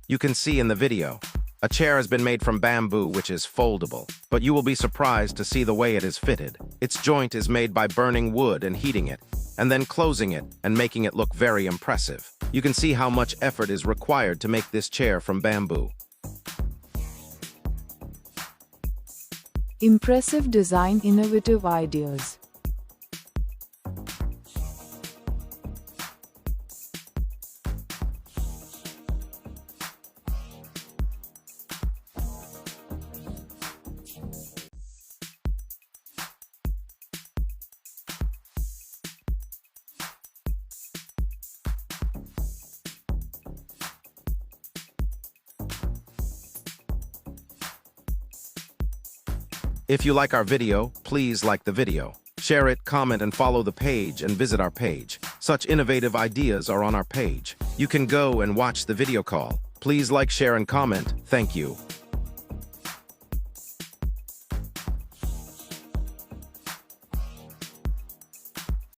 You can see in the video. A chair has been made from bamboo, which is foldable, but you will be surprised to see the way it is fitted. Its joint is made by burning wood and heating it, and then closing it and making it look very impressive. You can see how much effort is required to make this chair from bamboo. Impressive design, innovative ideas. If you like our video, please like the video. Share it, comment, and follow the page and visit our page. Such innovative ideas are on our page. You can go and watch the video call. Please like, share, and comment. Thank you.